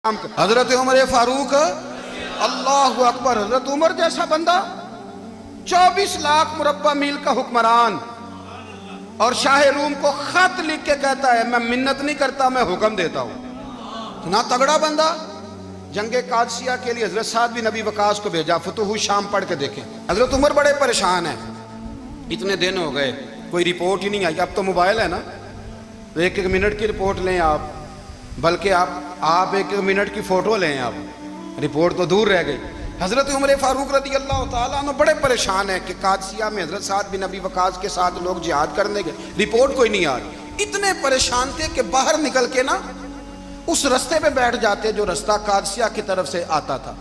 حضرت عمر فاروق اللہ اکبر، حضرت عمر جیسا بندہ 24 لاکھ مربع میل کا حکمران، اور شاہ روم کو خط لکھ کے کہتا ہے میں منت نہیں کرتا، میں حکم دیتا ہوں۔ اتنا تگڑا بندہ جنگ قادسیہ کے لیے حضرت سعد بن ابی وقاص کو بھیجا۔ فتوح شام پڑھ کے دیکھیں، حضرت عمر بڑے پریشان ہیں، اتنے دن ہو گئے کوئی رپورٹ ہی نہیں آئی۔ اب تو موبائل ہے نا، تو ایک منٹ کی رپورٹ لیں آپ، بلکہ آپ ایک منٹ کی فوٹو لیں، آپ رپورٹ تو دور رہ گئی۔ حضرت عمر فاروق رضی اللہ تعالیٰ عنہ بڑے پریشان ہیں کہ قادسیہ میں حضرت سعد بن ابی وقاص کے ساتھ لوگ جہاد کرنے گئے، رپورٹ کوئی نہیں آ رہی۔ اتنے پریشان تھے کہ باہر نکل کے نا اس رستے پہ بیٹھ جاتے جو رستہ قادسیہ کی طرف سے آتا تھا،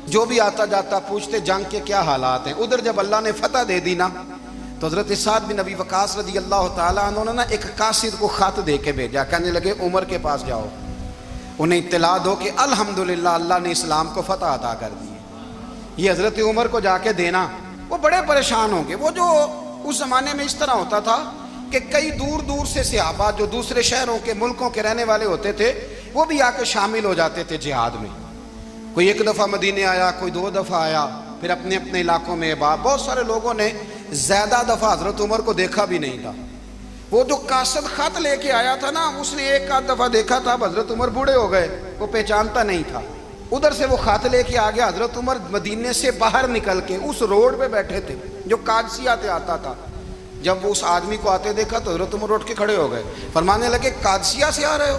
جو بھی آتا جاتا پوچھتے جنگ کے کیا حالات ہیں۔ ادھر جب اللہ نے فتح دے دی نا، تو حضرت سعد بن ابی وقاص رضی اللہ تعالیٰ عنہ نے ایک قاصد کو خط دے کے بھیجا، کہنے لگے عمر کے پاس جاؤ، انہیں اطلاع دو کہ الحمدللہ اللہ نے اسلام کو فتح عطا کر دی ہے۔ یہ حضرت عمر کو جا کے دینا، وہ بڑے پریشان ہوں گے۔ وہ جو اس زمانے میں اس طرح ہوتا تھا کہ کئی دور دور سے صحابہ جو دوسرے شہروں کے ملکوں کے رہنے والے ہوتے تھے، وہ بھی آ کے شامل ہو جاتے تھے جہاد میں۔ کوئی ایک دفعہ مدینے آیا، کوئی 2 دفعہ آیا، پھر اپنے اپنے علاقوں میں۔ بہت سارے لوگوں نے زیادہ دفعہ حضرت عمر کو دیکھا بھی نہیں تھا۔ وہ جو قاصد خط لے کے آیا تھا نا، اس نے ایک آدھ دفعہ دیکھا تھا، حضرت عمر بوڑھے ہو گئے، وہ پہچانتا نہیں تھا۔ ادھر سے وہ خط لے کے آ گیا۔ حضرت عمر مدینے سے باہر نکل کے اس روڈ پہ بیٹھے تھے جو قادسیہ سے آتا تھا۔ جب وہ اس آدمی کو آتے دیکھا تو حضرت عمر اٹھ کے کھڑے ہو گئے، فرمانے لگے قادسیہ سے آ رہے ہو؟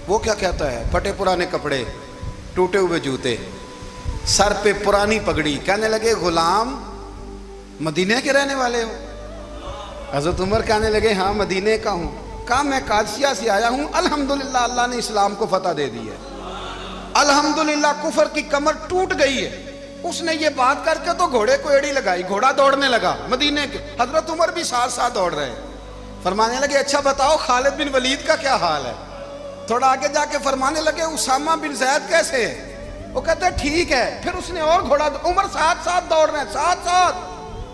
وہ کیا کہتا ہے؟ پھٹے پرانے کپڑے، ٹوٹے ہوئے جوتے، سر پہ پرانی پگڑی۔ کہنے لگے غلام مدینے کے رہنے والے ہو؟ حضرت عمر کہنے لگے ہاں مدینے کا ہوں۔ کہا میں قادسیہ سے آیا ہوں، الحمدللہ اللہ نے اسلام کو فتح دے دی ہے، الحمدللہ کفر کی کمر ٹوٹ گئی ہے۔ اس نے یہ بات کر کے تو گھوڑے کو ایڑی لگائی، گھوڑا دوڑنے لگا مدینے کے، حضرت عمر بھی ساتھ ساتھ دوڑ رہے۔ فرمانے لگے اچھا بتاؤ خالد بن ولید کا کیا حال ہے؟ تھوڑا آگے جا کے فرمانے لگے اسامہ بن زید کیسے ہے؟ وہ کہتے ہیں ٹھیک ہے۔ پھر اس نے اور گھوڑا، عمر ساتھ ساتھ دوڑ رہے ہیں، ساتھ ساتھ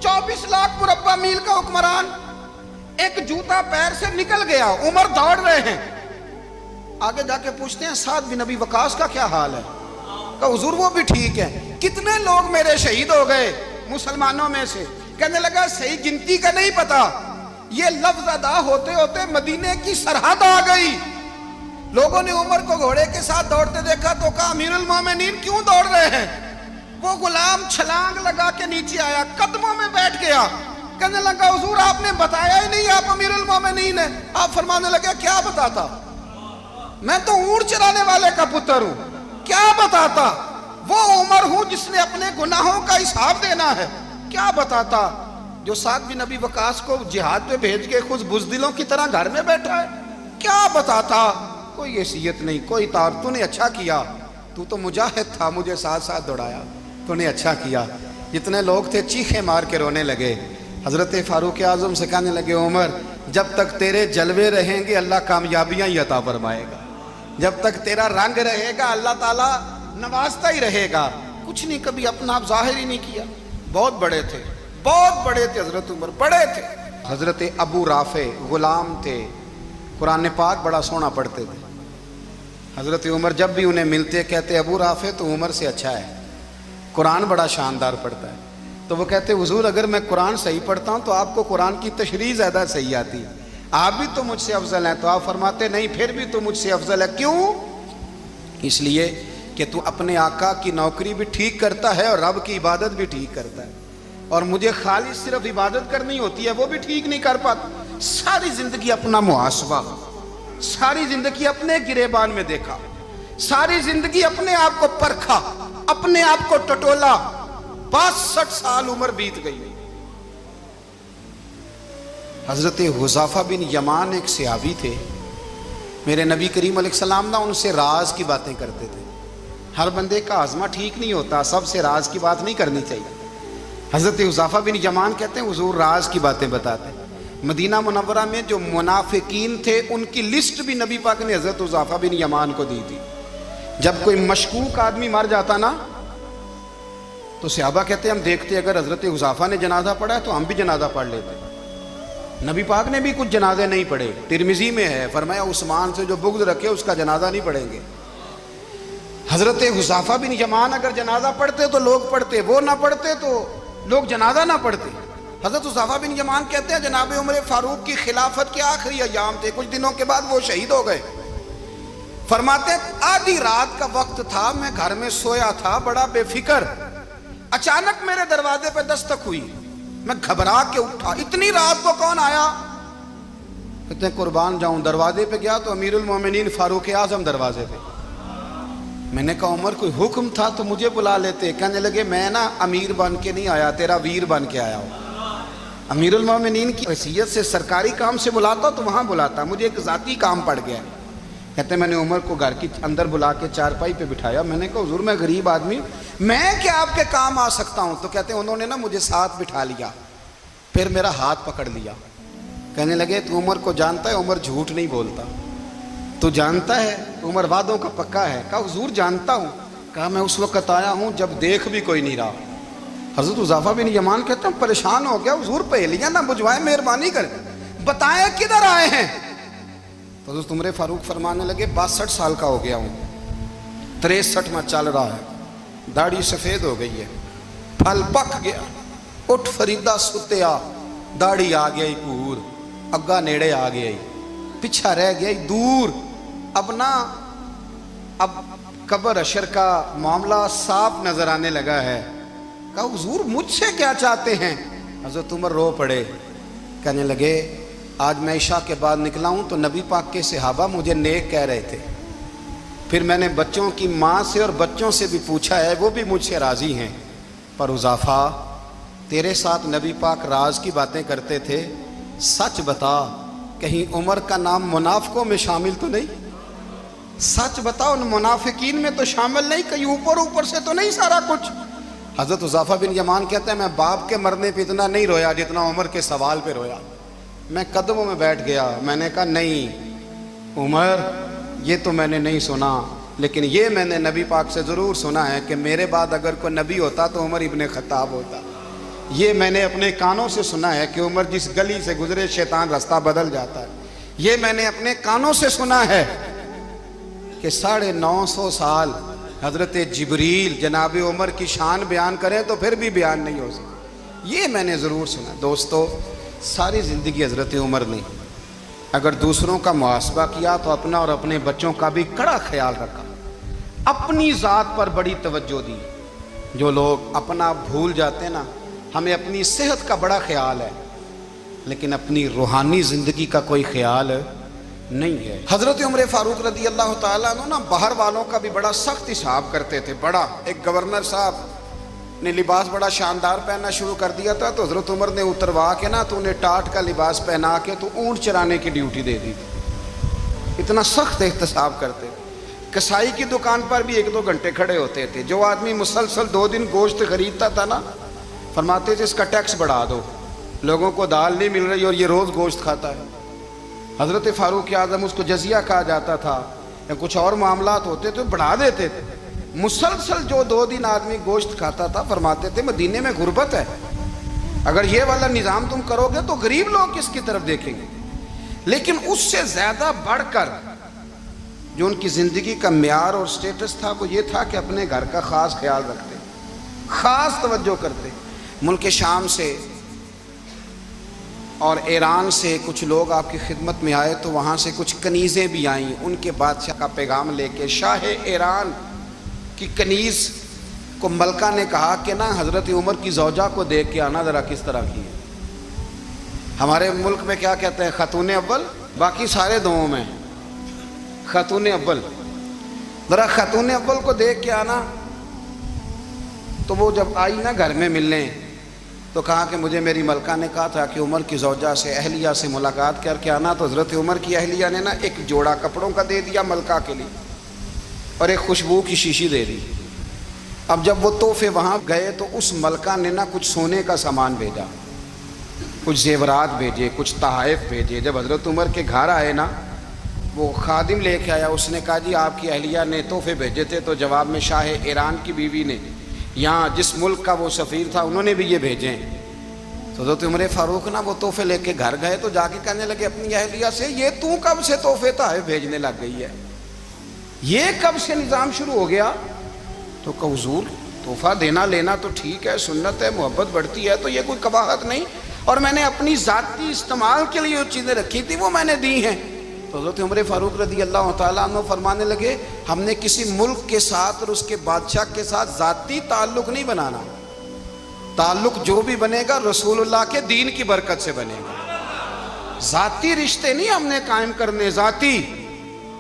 24 لاکھ مربع میل کا حکمران، ایک جوتا پیر سے نکل گیا، عمر دوڑ رہے ہیں۔ آگے جا کے پوچھتے ہیں سعد بن ابی وقاص کا کیا حال ہے؟ کہا حضور وہ بھی ٹھیک ہے۔ کتنے لوگ میرے شہید ہو گئے مسلمانوں میں سے؟ کہنے لگا صحیح گنتی کا نہیں پتا، یہ لفظ ادا ہوتے ہوتے مدینے کی سرحد آ گئی۔ لوگوں نے عمر کو گھوڑے کے ساتھ دوڑتے دیکھا تو کہا امیر المومنین کیوں دوڑ رہے ہیں؟ وہ غلام چھلانگ لگا کے نیچے آیا، قدموں میں بیٹھ گیا، کہنے لگا حضور آپ نے بتایا ہی نہیں آپ امیر المومنین ہیں۔ آپ فرمانے لگے کیا بتاتا؟ میں تو اونٹ چرانے والے کا پتر ہوں، کیا بتاتا؟ وہ عمر ہوں جس نے اپنے گناہوں کا حساب دینا ہے، کیا بتاتا؟ جو سعد بن ابی وقاص کو جہاد پہ بھیج کے خود بزدلوں کی طرح گھر میں بیٹھا ہے، کیا بتاتا؟ کوئی حیثیت نہیں، کوئی تار۔ تو نے اچھا کیا، تو تو مجاہد تھا، مجھے ساتھ ساتھ دوڑایا، تو نے اچھا کیا۔ جتنے لوگ تھے چیخیں مار کے رونے لگے۔ حضرت فاروق اعظم سے کہنے لگے عمر جب تک تیرے جلوے رہیں گے اللہ کامیابیاں ہی عطا فرمائے گا، جب تک تیرا رنگ رہے گا اللہ تعالیٰ نوازتا ہی رہے گا۔ کچھ نہیں کبھی اپنا آپ ظاہر ہی نہیں کیا۔ بہت بڑے تھے، بہت بڑے تھے حضرت عمر، بڑے تھے۔ حضرت ابو رافع غلام تھے، قرآن پاک بڑا سونا پڑھتے تھے۔ حضرت عمر جب بھی انہیں ملتے کہتے ابو رافع تو عمر سے اچھا ہے، قرآن بڑا شاندار پڑھتا ہے۔ تو وہ کہتے حضور اگر میں قرآن صحیح پڑھتا ہوں تو آپ کو قرآن کی تشریح زیادہ صحیح آتی ہے، آپ بھی تو مجھ سے افضل ہیں۔ تو آپ فرماتے نہیں پھر بھی تو مجھ سے افضل ہے۔ کیوں؟ اس لیے کہ تو اپنے آقا کی نوکری بھی ٹھیک کرتا ہے اور رب کی عبادت بھی ٹھیک کرتا ہے، اور مجھے خالص صرف عبادت کرنی ہوتی ہے وہ بھی ٹھیک نہیں کر پاتا۔ ساری زندگی اپنا محاسبہ، ساری زندگی اپنے گریبان میں دیکھا، ساری زندگی اپنے آپ کو پرکھا، اپنے آپ کو ٹٹولا۔ 62 سال عمر بیت گئی۔ حضرت حذیفہ بن یمان ایک صحابی تھے، میرے نبی کریم علیہ السلام نا ان سے راز کی باتیں کرتے تھے۔ ہر بندے کا ہاضمہ ٹھیک نہیں ہوتا، سب سے راز کی بات نہیں کرنی چاہیے۔ حضرت حذیفہ بن یمان کہتے ہیں حضور راز کی باتیں بتاتے ہیں۔ مدینہ منورہ میں جو منافقین تھے ان کی لسٹ بھی نبی پاک نے حضرت حذیفہ بن یمان کو دی تھی۔ جب کوئی مشکوک آدمی مر جاتا نا تو صحابہ کہتے ہیں ہم دیکھتے اگر حضرت حذیفہ نے جنازہ پڑھا ہے تو ہم بھی جنازہ پڑھ لیتے۔ نبی پاک نے بھی کچھ جنازے نہیں پڑھے، ترمذی میں ہے، فرمایا عثمان سے جو بغض رکھے اس کا جنازہ نہیں پڑھیں گے۔ حضرت حذیفہ بن یمان اگر جنازہ پڑھتے تو لوگ پڑھتے، وہ نہ پڑھتے تو لوگ جنازہ نہ پڑھتے۔ حضرت حذیفہ بن یمان کہتے ہیں جناب عمر فاروق کی خلافت کے آخری ایام تھے، کچھ دنوں کے بعد وہ شہید ہو گئے۔ فرماتے ہیں آدھی رات کا وقت تھا، میں گھر میں سویا تھا بڑا بے فکر، اچانک میرے دروازے پہ دستک ہوئی، میں گھبرا کے اٹھا، اتنی رات کو کون آیا؟ کہتے ہیں قربان جاؤں، دروازے پہ گیا تو امیر المومنین فاروق اعظم دروازے پہ۔ میں نے کہا عمر کوئی حکم تھا تو مجھے بلا لیتے۔ کہنے لگے میں نا امیر بن کے نہیں آیا، تیرا ویر بن کے آیا ہوں۔ امیر المومنین کی حیثیت سے سرکاری کام سے بلاتا تو وہاں بلاتا، مجھے ایک ذاتی کام پڑ گیا۔ کہتے ہیں میں نے عمر کو گھر کی اندر بلا کے چارپائی پہ بٹھایا، میں نے کہا حضور میں غریب آدمی ہوں، میں کیا آپ کے کام آ سکتا ہوں؟ تو کہتے ہیں انہوں نے نا مجھے ساتھ بٹھا لیا، پھر میرا ہاتھ پکڑ لیا، کہنے لگے تو عمر کو جانتا ہے؟ عمر جھوٹ نہیں بولتا۔ تو جانتا ہے؟ عمر وعدوں کا پکا ہے۔ کہا حضور جانتا ہوں۔ کہا میں اس وقت آیا ہوں جب دیکھ بھی کوئی نہیں رہا۔ حضرت حذیفہ بن یمان کہتے ہیں پریشان ہو گیا، حضور پہلیاں نہ بجھوائے، مہربانی کریں بتائیں کدھر آئے ہیں؟ تو حضرت عمر فاروق فرمانے لگے 62 سال کا ہو گیا ہوں، 63 میں چل رہا ہے، داڑھی سفید ہو گئی ہے، پھل پک گیا، اٹھ فریدہ ستیا، داڑھی آ گئی پور، اگا نیڑے آ گئی، پیچھا رہ گئی دور، اب قبر اشر کا معاملہ صاف نظر آنے لگا ہے۔ کہا حضور مجھ سے کیا چاہتے ہیں؟ حضرت عمر رو پڑے، کہنے لگے آج میں عشاء کے بعد نکلا ہوں تو نبی پاک کے صحابہ مجھے نیک کہہ رہے تھے، پھر میں نے بچوں کی ماں سے اور بچوں سے بھی پوچھا ہے، وہ بھی مجھ سے راضی ہیں، پر حذیفہ تیرے ساتھ نبی پاک راز کی باتیں کرتے تھے، سچ بتا کہیں عمر کا نام منافقوں میں شامل تو نہیں؟ سچ بتا ان منافقین میں تو شامل نہیں، کہیں اوپر سے تو نہیں سارا کچھ؟ حضرت حذیفہ بن یمان کہتے ہیں میں باپ کے مرنے پہ اتنا نہیں رویا جتنا عمر کے سوال پہ رویا۔ میں قدموں میں بیٹھ گیا، میں نے کہا نہیں عمر یہ تو میں نے نہیں سنا، لیکن یہ میں نے نبی پاک سے ضرور سنا ہے کہ میرے بعد اگر کوئی نبی ہوتا تو عمر ابن خطاب ہوتا۔ یہ میں نے اپنے کانوں سے سنا ہے کہ عمر جس گلی سے گزرے شیطان رستہ بدل جاتا ہے۔ یہ میں نے اپنے کانوں سے سنا ہے کہ 950 سال حضرت جبریل جناب عمر کی شان بیان کریں تو پھر بھی بیان نہیں ہو سکتا، یہ میں نے ضرور سنا۔ دوستو ساری زندگی حضرت عمر نے اگر دوسروں کا محاسبہ کیا تو اپنا اور اپنے بچوں کا بھی کڑا خیال رکھا، اپنی ذات پر بڑی توجہ دی۔ جو لوگ اپنا بھول جاتے نا، ہمیں اپنی صحت کا بڑا خیال ہے لیکن اپنی روحانی زندگی کا کوئی خیال نہیں ہے۔ حضرت عمر فاروق رضی اللہ تعالیٰ عنہ نا باہر والوں کا بھی بڑا سخت حساب کرتے تھے۔ بڑا ایک گورنر صاحب نے لباس بڑا شاندار پہننا شروع کر دیا تھا تو حضرت عمر نے اتروا کے نا تو انہیں ٹاٹ کا لباس پہنا کے تو اونٹ چرانے کی ڈیوٹی دے دی تھی، اتنا سخت احتساب کرتے تھے۔ کسائی کی دکان پر بھی 1-2 گھنٹے کھڑے ہوتے تھے۔ جو آدمی مسلسل 2 دن گوشت خریدتا تھا نا، فرماتے تھے اس کا ٹیکس بڑھا دو، لوگوں کو دال نہیں مل رہی اور یہ روز گوشت کھاتا ہے۔ حضرت فاروق اعظم اس کو جزیہ کہا جاتا تھا، یا کچھ اور معاملات ہوتے تو بڑھا دیتے تھے۔ مسلسل جو 2 دن آدمی گوشت کھاتا تھا، فرماتے تھے مدینے میں غربت ہے، اگر یہ والا نظام تم کرو گے تو غریب لوگ کس کی طرف دیکھیں گے۔ لیکن اس سے زیادہ بڑھ کر جو ان کی زندگی کا معیار اور سٹیٹس تھا وہ یہ تھا کہ اپنے گھر کا خاص خیال رکھتے، خاص توجہ کرتے۔ ملک شام سے اور ایران سے کچھ لوگ آپ کی خدمت میں آئے تو وہاں سے کچھ کنیزیں بھی آئیں، ان کے بادشاہ کا پیغام لے کے۔ شاہ ایران کی کنیز کو ملکہ نے کہا کہ نا حضرت عمر کی زوجہ کو دیکھ کے آنا ذرا کس طرح کی ہے۔ ہمارے ملک میں کیا کہتے ہیں؟ خاتون اول، باقی سارے دوؤں میں خاتون اول، ذرا خاتون اول کو دیکھ کے آنا۔ تو وہ جب آئی نا گھر میں ملنے تو کہا کہ مجھے میری ملکہ نے کہا تھا کہ عمر کی زوجہ سے اہلیہ سے ملاقات کر کے آنا۔ تو حضرت عمر کی اہلیہ نے نا ایک جوڑا کپڑوں کا دے دیا ملکہ کے لیے اور ایک خوشبو کی شیشی دے دی۔ اب جب وہ تحفے وہاں گئے تو اس ملکہ نے نا کچھ سونے کا سامان بھیجا، کچھ زیورات بھیجے، کچھ تحائف بھیجے۔ جب حضرت عمر کے گھر آئے نا، وہ خادم لے کے آیا، اس نے کہا جی آپ کی اہلیہ نے تحفے بھیجے تھے، تو جواب میں شاہ ایران کی بیوی نے، یہاں جس ملک کا وہ سفیر تھا، انہوں نے بھی یہ بھیجے۔ تو حضرت عمر فاروق نا وہ تحفے لے کے گھر گئے تو جا کے کہنے لگے اپنی اہلیہ سے، یہ تو کب سے تحفے تحائف بھیجنے لگ گئی ہے؟ یہ کب سے نظام شروع ہو گیا؟ تو کہ حضور تحفہ دینا لینا تو ٹھیک ہے، سنت ہے، محبت بڑھتی ہے، تو یہ کوئی قباحت نہیں، اور میں نے اپنی ذاتی استعمال کے لیے جو چیزیں رکھی تھی وہ میں نے دی ہیں۔ تو حضرت عمر فاروق رضی اللہ تعالیٰ عنہ فرمانے لگے ہم نے کسی ملک کے ساتھ اور اس کے بادشاہ کے ساتھ ذاتی تعلق نہیں بنانا، تعلق جو بھی بنے گا رسول اللہ کے دین کی برکت سے بنے گا، ذاتی رشتے نہیں ہم نے قائم کرنے۔ ذاتی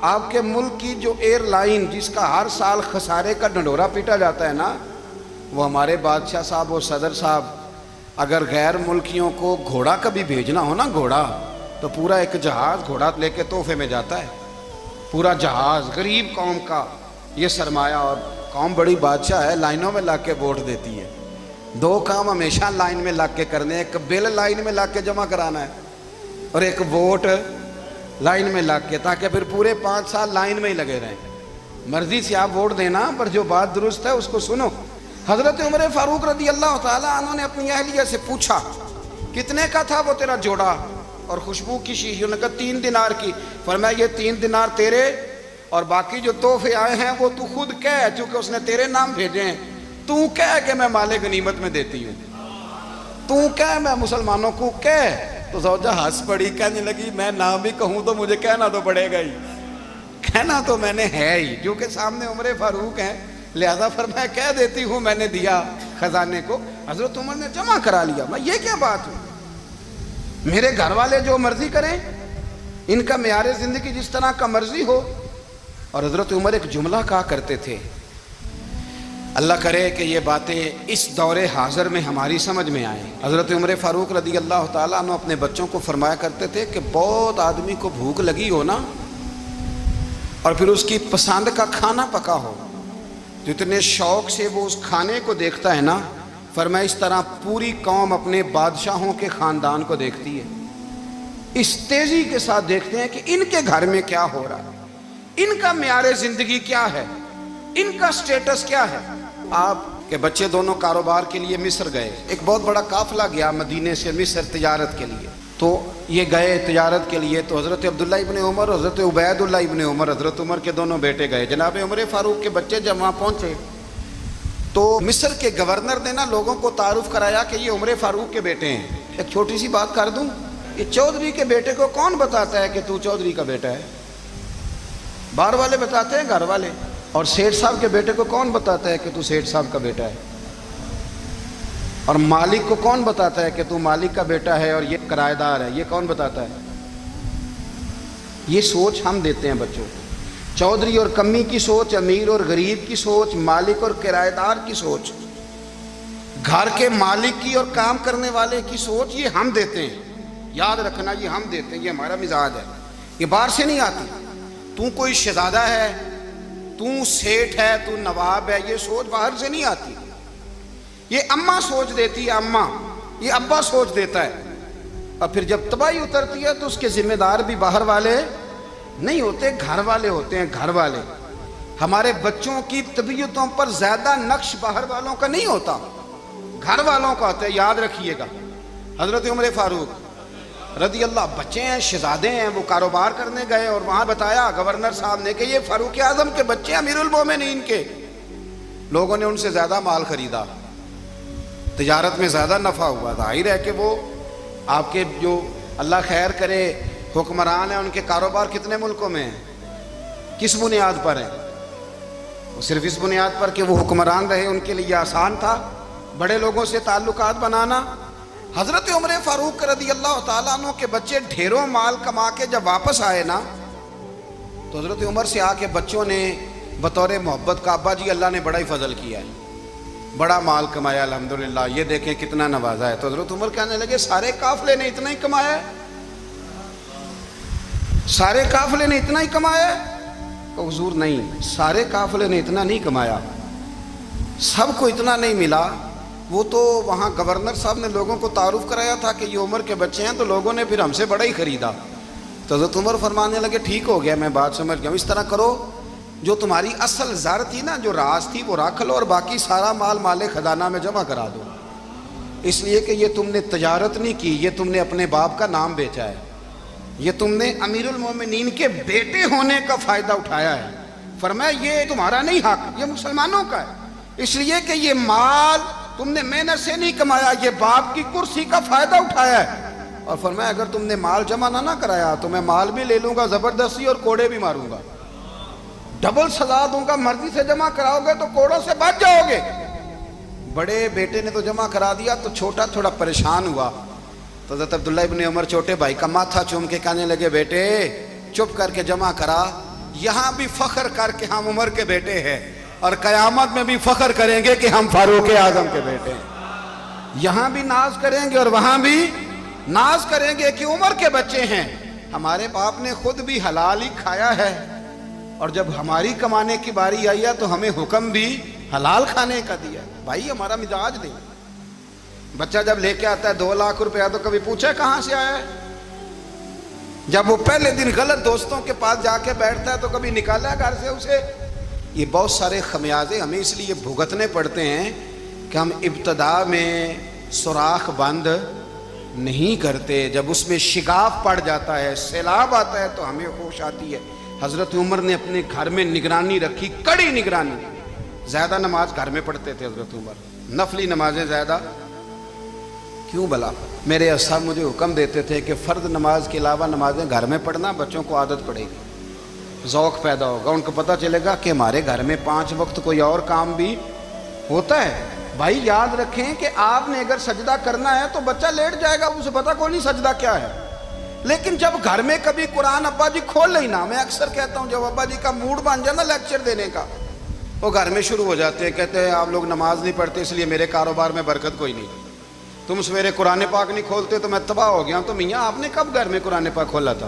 آپ کے ملک کی جو ایئر لائن جس کا ہر سال خسارے کا ڈنڈورا پیٹا جاتا ہے نا، وہ ہمارے بادشاہ صاحب اور صدر صاحب اگر غیر ملکیوں کو گھوڑا کبھی بھیجنا ہو نا، گھوڑا، تو پورا ایک جہاز گھوڑا لے کے تحفے میں جاتا ہے، پورا جہاز غریب قوم کا یہ سرمایہ، اور قوم بڑی بادشاہ ہے، لائنوں میں لا کے ووٹ دیتی ہے، دو کام ہمیشہ لائن میں لا کے کرنے، ایک بل لائن میں لا کے جمع کرانا ہے اور ایک ووٹ لائن میں لگ کے، تاکہ پھر پورے 5 سال لائن میں ہی لگے رہیں۔ مرضی سے آپ ووٹ دینا، پر جو بات درست ہے اس کو سنو۔ حضرت عمر فاروق رضی اللہ تعالیٰ عنہ نے اپنی اہلیہ سے پوچھا کتنے کا تھا وہ تیرا جوڑا اور خوشبو کی شیشی؟ انہوں نے کہا 3 دینار کی۔ فرمایا یہ 3 دینار تیرے، اور باقی جو تحفے آئے ہیں وہ تو خود کہہ، چونکہ اس نے تیرے نام بھیجے ہیں، تو کہہ کہ میں مال غنیمت میں دیتی ہوں، تو کہہ میں مسلمانوں کو کہہ۔ تو زوجہ ہنس پڑی، کہنے لگی میں نہ بھی کہوں تو مجھے کہنا تو پڑے گا ہی، کہنا تو میں نے ہے ہی، کیونکہ سامنے عمر فاروق ہیں، لہذا فرمایا کہہ دیتی ہوں میں نے دیا خزانے کو۔ حضرت عمر نے جمع کرا لیا۔ میں یہ کیا بات ہے، میرے گھر والے جو مرضی کریں، ان کا معیار زندگی جس طرح کا مرضی ہو۔ اور حضرت عمر ایک جملہ کہا کرتے تھے، اللہ کرے کہ یہ باتیں اس دور حاضر میں ہماری سمجھ میں آئیں۔ حضرت عمر فاروق رضی اللہ تعالیٰ عنہ اپنے بچوں کو فرمایا کرتے تھے کہ بہت آدمی کو بھوک لگی ہو نا، اور پھر اس کی پسند کا کھانا پکا ہو، جتنے شوق سے وہ اس کھانے کو دیکھتا ہے نا، فرمایا اس طرح پوری قوم اپنے بادشاہوں کے خاندان کو دیکھتی ہے، اس تیزی کے ساتھ دیکھتے ہیں کہ ان کے گھر میں کیا ہو رہا ہے، ان کا معیار زندگی کیا ہے، ان کا سٹیٹس کیا ہے۔ آپ کے بچے دونوں کاروبار کے لیے مصر گئے، ایک بہت بڑا قافلہ گیا مدینے سے مصر تجارت کے لیے، تو یہ گئے تجارت کے لیے، تو حضرت عبداللہ ابن عمر، حضرت عبید اللہ ابن عمر، حضرت عمر کے دونوں بیٹے گئے۔ جناب عمر فاروق کے بچے جب وہاں پہنچے تو مصر کے گورنر نے نا لوگوں کو تعارف کرایا کہ یہ عمر فاروق کے بیٹے ہیں۔ ایک چھوٹی سی بات کر دوں، یہ چودھری کے بیٹے کو کون بتاتا ہے کہ تو چودھری کا بیٹا ہے؟ باہر والے بتاتے ہیں، گھر والے۔ اور سیٹھ صاحب کے بیٹے کو کون بتاتا ہے کہ تو سیٹھ صاحب کا بیٹا ہے؟ اور مالک کو کون بتاتا ہے کہ تو مالک کا بیٹا ہے اور یہ کرایہ دار ہے؟ یہ کون بتاتا ہے؟ یہ سوچ ہم دیتے ہیں بچوں کو، چودھری اور کمی کی سوچ، امیر اور غریب کی سوچ، مالک اور کرایہ دار کی سوچ، گھر کے مالک کی اور کام کرنے والے کی سوچ، یہ ہم دیتے ہیں۔ یاد رکھنا، یہ ہم دیتے ہیں، یہ ہمارا مزاج ہے، یہ باہر سے نہیں آتی۔ تو کوئی شہزادہ ہے، تو سیٹھ ہے، تو نواب ہے، یہ سوچ باہر سے نہیں آتی، یہ اماں سوچ دیتی ہے، اماں، یہ ابا سوچ دیتا ہے، اور پھر جب تباہی اترتی ہے تو اس کے ذمہ دار بھی باہر والے نہیں ہوتے، گھر والے ہوتے ہیں، گھر والے۔ ہمارے بچوں کی طبیعتوں پر زیادہ نقش باہر والوں کا نہیں ہوتا، گھر والوں کا ہوتا ہے، یاد رکھیے گا۔ حضرت عمر فاروق رضی اللہ، بچے ہیں، شہزادے ہیں، وہ کاروبار کرنے گئے، اور وہاں بتایا گورنر صاحب نے کہ یہ فاروق اعظم کے بچے، امیر المومنین کے۔ لوگوں نے ان سے زیادہ مال خریدا، تجارت میں زیادہ نفع ہوا، ظاہر ہے کہ وہ آپ کے جو اللہ خیر کرے حکمران ہیں، ان کے کاروبار کتنے ملکوں میں ہیں، کس بنیاد پر ہیں؟ وہ صرف اس بنیاد پر کہ وہ حکمران رہے، ان کے لیے آسان تھا بڑے لوگوں سے تعلقات بنانا۔ حضرت عمر فاروق رضی اللہ تعالیٰ عنہ کے بچے ڈھیروں مال کما کے جب واپس آئے نا، تو حضرت عمر سے آ کے بچوں نے بطور محبت کا، ابا جی اللہ نے بڑا ہی فضل کیا ہے، بڑا مال کمایا الحمدللہ، یہ دیکھیں کتنا نوازا ہے۔ تو حضرت عمر کہنے لگے سارے قافلے نے اتنا ہی کمایا ہے؟ سارے قافلے نے اتنا ہی کمایا ہے؟ کہ حضور نہیں، سارے قافلے نے اتنا نہیں کمایا، سب کو اتنا نہیں ملا۔ وہ تو وہاں گورنر صاحب نے لوگوں کو تعارف کرایا تھا کہ یہ عمر کے بچے ہیں، تو لوگوں نے پھر ہم سے بڑا ہی خریدا۔ تو حضرت عمر فرمانے لگے ٹھیک ہو گیا، میں بات سمجھ گیا، اس طرح کرو، جو تمہاری اصل زر تھی نا، جو راز تھی، وہ رکھ لو، اور باقی سارا مال مال خزانہ میں جمع کرا دو، اس لیے کہ یہ تم نے تجارت نہیں کی، یہ تم نے اپنے باپ کا نام بیچا ہے، یہ تم نے امیر المومنین کے بیٹے ہونے کا فائدہ اٹھایا ہے۔ فرمایا یہ تمہارا نہیں حق، یہ مسلمانوں کا ہے، اس لیے کہ یہ مال تم نے محنت سے نہیں کمایا، یہ باپ کی کرسی کا فائدہ اٹھایا ہے۔ اور فرمایا اگر تم نے مال جمع نہ کرایا تو میں مال بھی لے لوں گا زبردستی اور کوڑے بھی ماروں گا، ڈبل سزا دوں گا، مرضی سے جمع کراؤ گے تو کوڑوں سے بچ جاؤ گے۔ بڑے بیٹے نے تو جمع کرا دیا تو چھوٹا تھوڑا پریشان ہوا، تو حضرت عبداللہ ابن عمر چھوٹے بھائی کا ماتھا چوم کے کہنے لگے بیٹے چپ کر کے جمع کرا، یہاں بھی فخر کر کے ہم عمر کے بیٹے ہیں اور قیامت میں بھی فخر کریں گے کہ ہم فاروق اعظم کے بیٹے ہیں، یہاں بھی ناز کریں گے اور وہاں بھی ناز کریں گے کہ عمر کے بچے ہیں۔ ہمارے باپ نے خود بھی حلال ہی کھایا ہے اور جب ہماری کمانے کی باری آئی ہے تو ہمیں حکم بھی حلال کھانے کا دیا۔ بھائی ہمارا مزاج دے، بچہ جب لے کے آتا ہے 2 لاکھ روپیہ تو کبھی پوچھے کہاں سے آیا ہے؟ جب وہ پہلے دن غلط دوستوں کے پاس جا کے بیٹھتا ہے تو کبھی نکالا ہے گھر سے اسے؟ یہ بہت سارے خمیازے ہمیں اس لیے بھگتنے پڑتے ہیں کہ ہم ابتدا میں سوراخ بند نہیں کرتے، جب اس میں شگاف پڑ جاتا ہے، سیلاب آتا ہے تو ہمیں ہوش آتی ہے۔ حضرت عمر نے اپنے گھر میں نگرانی رکھی، کڑی نگرانی، زیادہ نماز گھر میں پڑھتے تھے حضرت عمر، نفلی نمازیں زیادہ کیوں بلا؟ میرے اصحاب مجھے حکم دیتے تھے کہ فرض نماز کے علاوہ نمازیں گھر میں پڑھنا، بچوں کو عادت پڑے گی، ذوق پیدا ہوگا، ان کو پتہ چلے گا کہ ہمارے گھر میں 5 وقت کوئی اور کام بھی ہوتا ہے۔ بھائی یاد رکھیں کہ آپ نے اگر سجدہ کرنا ہے تو بچہ لیٹ جائے گا، اسے پتہ کوئی نہیں سجدہ کیا ہے، لیکن جب گھر میں کبھی قرآن ابا جی کھول لینا، میں اکثر کہتا ہوں جب ابا جی کا موڈ بن جائے نا لیکچر دینے کا، وہ گھر میں شروع ہو جاتے ہیں، کہتے ہیں آپ لوگ نماز نہیں پڑھتے اس لیے میرے کاروبار میں برکت کوئی نہیں، تم سویرے قرآن پاک نہیں کھولتے تو میں تباہ ہو گیا ہوں۔ تو میاں آپ نے کب گھر میں قرآن پاک کھولا تھا؟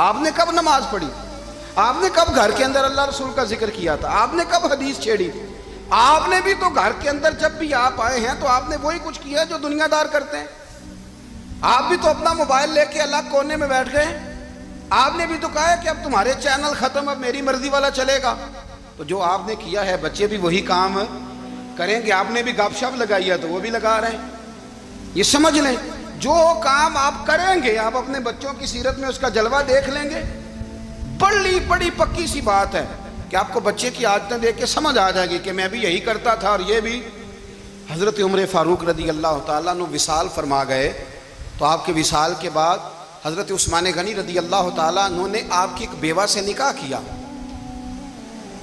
آپ نے کب نماز پڑھی؟ آپ نے کب گھر کے اندر اللہ رسول کا ذکر کیا تھا؟ آپ نے کب حدیث چھیڑی؟ آپ نے بھی تو گھر کے اندر جب بھی آپ آئے ہیں تو آپ نے وہی کچھ کیا جو دنیا دار کرتے ہیں، آپ بھی تو اپنا موبائل لے کے الگ کونے میں بیٹھ گئے، آپ نے بھی تو کہا ہے کہ اب تمہارے چینل ختم، اب میری مرضی والا چلے گا، تو جو آپ نے کیا ہے بچے بھی وہی کام کریں گے۔ آپ نے بھی گپ شپ لگائی ہے تو وہ بھی لگا رہے ہیں۔ یہ سمجھ لیں جو کام آپ کریں گے آپ اپنے بچوں کی سیرت میں اس کا جلوہ دیکھ لیں گے۔ بڑی پکی سی بات ہے کہ آپ کو بچے کی عادتیں دیکھ کے سمجھ آ جائے گی کہ میں بھی یہی کرتا تھا اور یہ بھی۔ حضرت عمر فاروق رضی اللہ تعالیٰ عنہ وصال فرما گئے تو آپ کے وصال کے بعد حضرت عثمان غنی رضی اللہ تعالیٰ عنہ نے آپ کی ایک بیوہ سے نکاح کیا،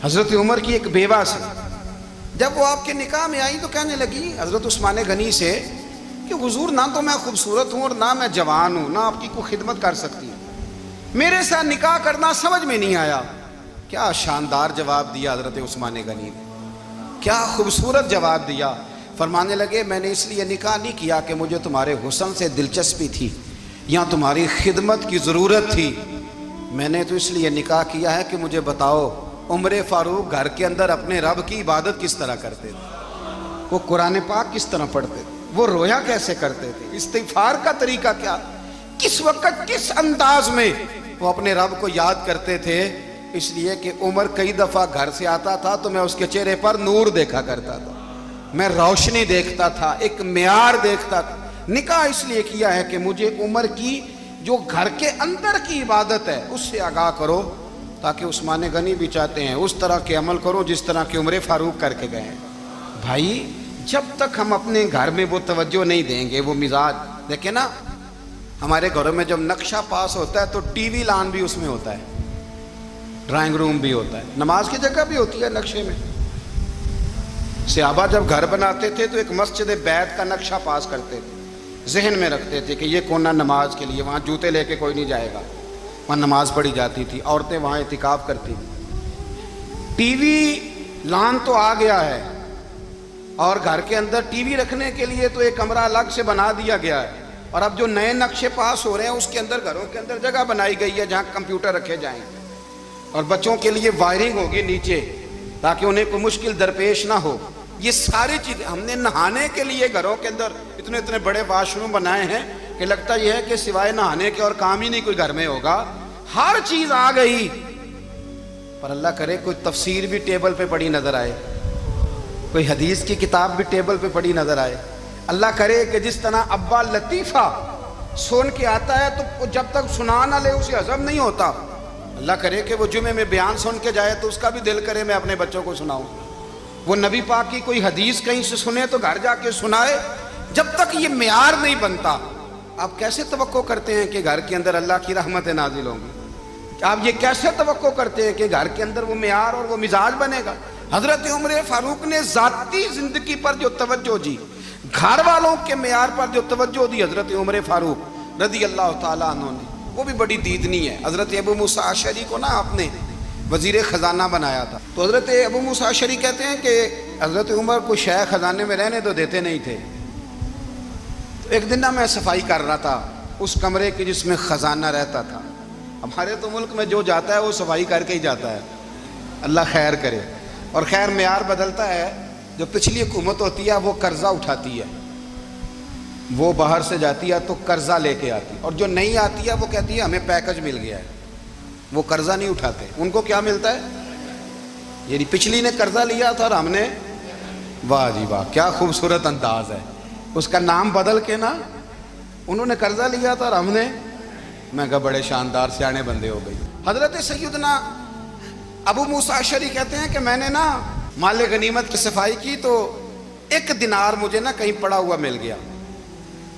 حضرت عمر کی ایک بیوہ سے۔ جب وہ آپ کے نکاح میں آئی تو کہنے لگی حضرت عثمان غنی سے کہ حضور نہ تو میں خوبصورت ہوں اور نہ میں جوان ہوں، نہ آپ کی کوئی خدمت کر سکتی ہوں، میرے ساتھ نکاح کرنا سمجھ میں نہیں آیا۔ کیا شاندار جواب دیا حضرت عثمان غنی نے، کیا خوبصورت جواب دیا۔ فرمانے لگے میں نے اس لیے نکاح نہیں کیا کہ مجھے تمہارے حسن سے دلچسپی تھی یا تمہاری خدمت کی ضرورت تھی، میں نے تو اس لیے نکاح کیا ہے کہ مجھے بتاؤ عمر فاروق گھر کے اندر اپنے رب کی عبادت کس طرح کرتے تھے، وہ قرآن پاک کس طرح پڑھتے تھے، وہ رویا کیسے کرتے تھے، استغفار کا طریقہ کیا، کس وقت کس انداز میں وہ اپنے رب کو یاد کرتے تھے۔ اس لیے کہ عمر کئی دفعہ گھر سے آتا تھا تو میں اس کے چہرے پر نور دیکھا کرتا تھا، میں روشنی دیکھتا تھا، ایک معیار دیکھتا تھا۔ نکاح اس لیے کیا ہے کہ مجھے عمر کی جو گھر کے اندر کی عبادت ہے اس سے آگاہ کرو، تاکہ عثمان غنی بھی چاہتے ہیں اس طرح کے عمل کرو جس طرح کہ عمر فاروق کر کے گئے ہیں۔ بھائی جب تک ہم اپنے گھر میں وہ توجہ نہیں دیں گے، وہ مزاج دیکھیں نا، ہمارے گھروں میں جب نقشہ پاس ہوتا ہے تو ٹی وی لان بھی اس میں ہوتا ہے، ڈرائنگ روم بھی ہوتا ہے، نماز کی جگہ بھی ہوتی ہے نقشے میں۔ صحابہ جب گھر بناتے تھے تو ایک مسجد بیت کا نقشہ پاس کرتے تھے، ذہن میں رکھتے تھے کہ یہ کونا نماز کے لیے، وہاں جوتے لے کے کوئی نہیں جائے گا، وہاں نماز پڑھی جاتی تھی، عورتیں وہاں اعتکاف کرتی تھیں۔ ٹی وی لان تو آ گیا ہے اور گھر کے اندر ٹی وی رکھنے کے لیے تو ایک کمرہ الگ سے بنا دیا گیا ہے، اور اب جو نئے نقشے پاس ہو رہے ہیں اس کے اندر گھروں کے اندر جگہ بنائی گئی ہے جہاں کمپیوٹر رکھے جائیں، اور بچوں کے لیے وائرنگ ہوگی نیچے تاکہ انہیں کوئی مشکل درپیش نہ ہو۔ یہ ساری چیزیں ہم نے نہانے کے لیے گھروں کے اندر اتنے بڑے واش روم بنائے ہیں کہ لگتا یہ ہے کہ سوائے نہانے کے اور کام ہی نہیں کوئی گھر میں ہوگا، ہر چیز آ گئی۔ پر اللہ کرے کوئی تفسیر بھی ٹیبل پہ پڑی نظر آئے، کوئی حدیث کی کتاب بھی ٹیبل پہ پڑی نظر آئے۔ اللہ کرے کہ جس طرح ابا لطیفہ سن کے آتا ہے تو جب تک سنا نہ لے اسے ہضم نہیں ہوتا، اللہ کرے کہ وہ جمعے میں بیان سن کے جائے تو اس کا بھی دل کرے میں اپنے بچوں کو سناؤں. وہ نبی پاک کی کوئی حدیث کہیں سے سنے تو گھر جا کے سنائے. جب تک یہ معیار نہیں بنتا آپ کیسے توقع کرتے ہیں کہ گھر کے اندر اللہ کی رحمتیں نازل ہوں گی؟ آپ یہ کیسے توقع کرتے ہیں کہ گھر کے اندر وہ معیار اور وہ مزاج بنے گا؟ حضرت عمر فاروق نے ذاتی زندگی پر جو توجہ دی، گھر والوں کے معیار پر جو توجہ دی حضرت عمر فاروق رضی اللہ تعالیٰ عنہ نے، وہ بھی بڑی دیدنی ہے. حضرت ابو موسیٰ اشعری کو نا آپ نے وزیر خزانہ بنایا تھا. تو حضرت ابو موسیٰ اشعری کہتے ہیں کہ حضرت عمر کو شیخ خزانے میں رہنے تو دیتے نہیں تھے. تو ایک دن نا میں صفائی کر رہا تھا اس کمرے کی جس میں خزانہ رہتا تھا. ہمارے تو ملک میں جو جاتا ہے وہ صفائی کر کے ہی جاتا ہے، اللہ خیر کرے. اور خیر معیار بدلتا ہے. جو پچھلی حکومت ہوتی ہے وہ قرضہ اٹھاتی ہے، وہ باہر سے جاتی ہے تو قرضہ لے کے آتی، اور جو نہیں آتی ہے وہ کہتی ہے ہمیں پیکج مل گیا ہے. وہ قرضہ نہیں اٹھاتے. ان کو کیا ملتا ہے؟ یعنی پچھلی نے قرضہ لیا تھا اور ہم نے، واہ جی واہ کیا خوبصورت انداز ہے. اس کا نام بدل کے نا، انہوں نے قرضہ لیا تھا اور ہم نے، میں کہا بڑے شاندار سیانے بندے ہو گئی. حضرت سیدنا ابو موسیٰ اشعری کہتے ہیں کہ میں نے نا مال غنیمت کی صفائی کی تو 1 دینار مجھے نا کہیں پڑا ہوا مل گیا.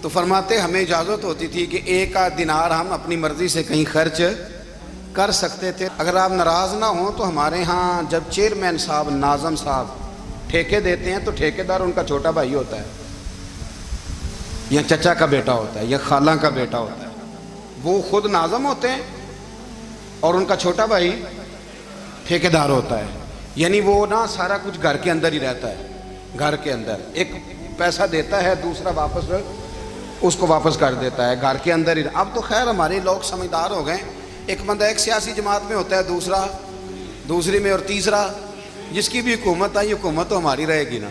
تو فرماتے ہمیں اجازت ہوتی تھی کہ 1 دینار ہم اپنی مرضی سے کہیں خرچ کر سکتے تھے. اگر آپ ناراض نہ ہوں تو ہمارے ہاں جب چیئرمین صاحب، ناظم صاحب ٹھیکے دیتے ہیں تو ٹھیکیدار ان کا چھوٹا بھائی ہوتا ہے، یا چچا کا بیٹا ہوتا ہے، یا خالہ کا بیٹا ہوتا ہے. وہ خود ناظم ہوتے ہیں اور ان کا چھوٹا بھائی ٹھیکیدار ہوتا ہے. یعنی وہ نا سارا کچھ گھر کے اندر ہی رہتا ہے. گھر کے اندر ایک پیسہ دیتا ہے، دوسرا واپس اس کو واپس کر دیتا ہے، گھر کے اندر ہی. اب تو خیر ہمارے لوگ سمجھدار ہو گئے. ایک بندہ ایک سیاسی جماعت میں ہوتا ہے، دوسرا دوسری میں، اور تیسرا جس کی بھی حکومت آئی حکومت تو ہماری رہے گی نا.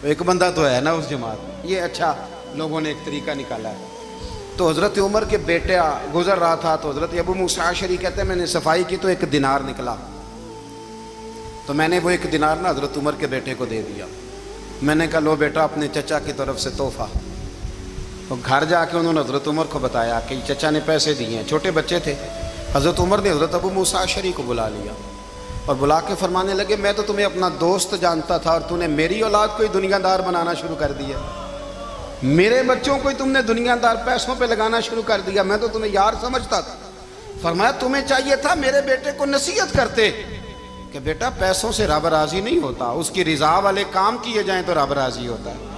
ایک بندہ تو ہے نا اس جماعت میں. یہ اچھا لوگوں نے ایک طریقہ نکالا ہے. تو حضرت عمر کے بیٹے گزر رہا تھا تو حضرت ابو موسیٰ اشعری کہتے ہیں میں نے صفائی کی تو 1 دینار نکلا. تو میں نے وہ 1 دینار نا حضرت عمر کے بیٹے کو دے دیا. میں نے کہا لو بیٹا اپنے چچا کی طرف سے تحفہ. تو گھر جا کے انہوں نے حضرت عمر کو بتایا کہ چچا نے پیسے دیے ہیں. چھوٹے بچے تھے. حضرت عمر نے حضرت ابو موسیٰ اشعری کو بلا لیا اور بلا کے فرمانے لگے میں تو تمہیں اپنا دوست جانتا تھا اور تو نے میری اولاد کو ہی دنیا دار بنانا شروع کر دیا. میرے بچوں کو ہی تم نے دنیا دار پیسوں پہ لگانا شروع کر دیا. میں تو تمہیں یار سمجھتا تھا. فرمایا تمہیں چاہیے تھا میرے بیٹے کو نصیحت کرتے کہ بیٹا پیسوں سے رب راضی نہیں ہوتا، اس کی رضا والے کام کیے جائیں تو رب راضی ہوتا ہے.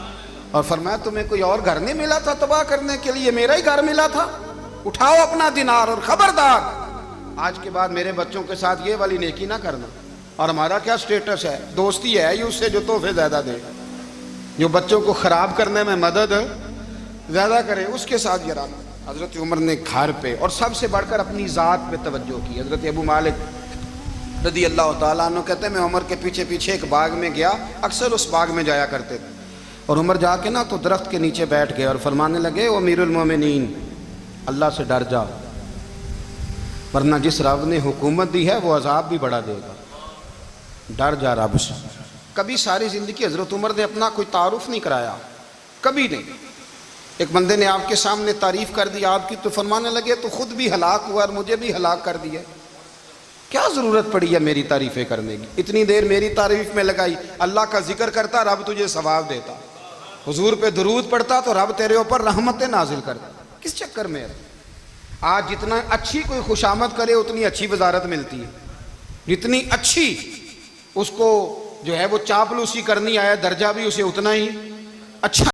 اور فرمایا تمہیں کوئی اور گھر نہیں ملا تھا تباہ کرنے کے لیے، میرا ہی گھر ملا تھا. اٹھاؤ اپنا دینار اور خبردار آج کے بعد میرے بچوں کے ساتھ یہ والی نیکی نہ کرنا. اور ہمارا کیا سٹیٹس ہے؟ دوستی ہے اس سے جو تحفے زیادہ دے، جو بچوں کو خراب کرنے میں مدد زیادہ کرے، اس کے ساتھ یہ رہنا. حضرت عمر نے گھر پہ اور سب سے بڑھ کر اپنی ذات پہ توجہ کی. حضرت ابو مالک رضی اللہ تعالیٰ عنہ کہتے ہیں میں عمر کے پیچھے پیچھے ایک باغ میں گیا، اکثر اس باغ میں جایا کرتے تھے. اور عمر جا کے نا تو درخت کے نیچے بیٹھ گئے اور فرمانے لگے او امیر المومنین اللہ سے ڈر جا، ورنہ جس رب نے حکومت دی ہے وہ عذاب بھی بڑھا دے گا. ڈر جا رب سے. کبھی ساری زندگی حضرت عمر نے اپنا کوئی تعارف نہیں کرایا، کبھی نہیں. ایک بندے نے آپ کے سامنے تعریف کر دی آپ کی تو فرمانے لگے تو خود بھی ہلاک ہوا اور مجھے بھی ہلاک کر دیا. کیا ضرورت پڑی ہے میری تعریفیں کرنے کی؟ اتنی دیر میری تعریف میں لگائی. اللہ کا ذکر کرتا رب تجھے ثواب دیتا، حضور پہ درود پڑھتا تو رب تیرے اوپر رحمتیں نازل کرتا. کس چکر میں ہے؟ آج جتنا اچھی کوئی خوشامد کرے اتنی اچھی وزارت ملتی ہے، جتنی اچھی اس کو جو ہے وہ چاپلوسی کرنی آیا درجہ بھی اسے اتنا ہی اچھا